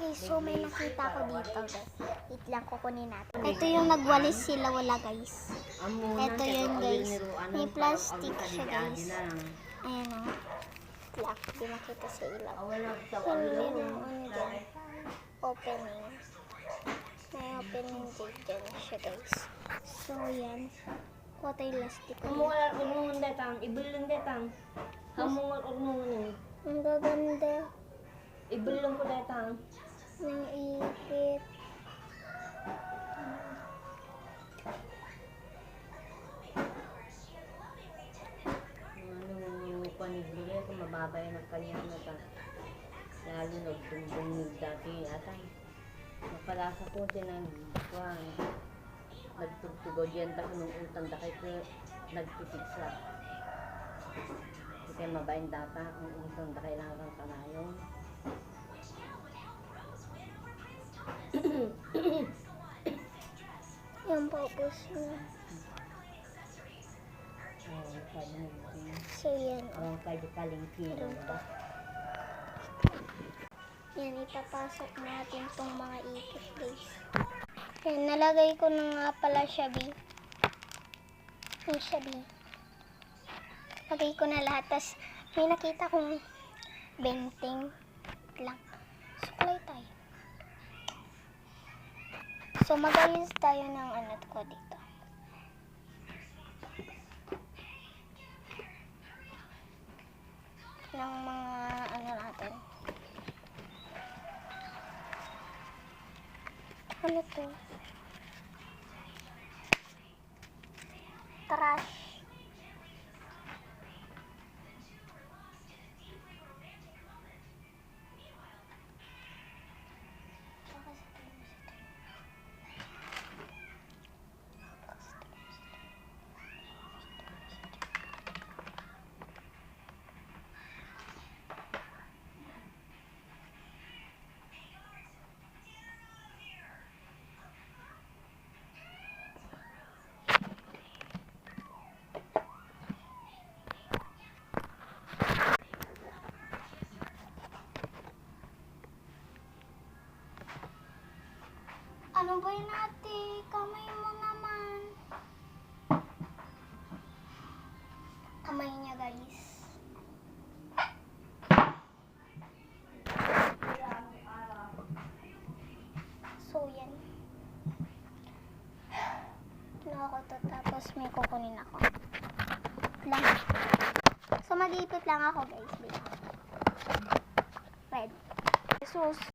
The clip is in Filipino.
guys, so may nakita ko dito guys. Wait lang, kukunin natin. Ito yung nagwalis sila wala guys. Ito yun guys. May plastic siya guys. Ayan o. Lang, hindi makita sa ilaw. Yun yung ano dyan. Opening. May opening dyan siya guys. So yan. Kuha tayo plastic. Hamungan urungan datang, ibulong datang. Hamungan urungan. Ang gaganda Ibulong ko datang. ng ipit. Ano panibuli ako mababay ng kanyang mata. Lalo nagdungdung dati atay. Napalasa ko siya ng kuwan. Nagtugtugaw diyan ta nung utang da kay nagpipiksa. Kasi mabain data ang utang da kailangan kang kanayon. Yung purpose niya. So yan. Oh, kay kalingki Meron pa. Yan, ipapasok natin tong mga ipit guys. Yan, nalagay ko na nga pala siya, B. Ay, siya, B. Lagay ko na lahat. Tapos, may nakita kong benteng lang. Suklay tayo. So, mag-ayos tayo ng ano ko dito. Ng mga ano natin. Ano to? Trash. Ano ba yun ate? Kamay mo naman. Kamay niya guys. So yan. Wala ako to. Tapos may kukunin ako. Lang. So mag-iipit lang ako guys. Red. Sus.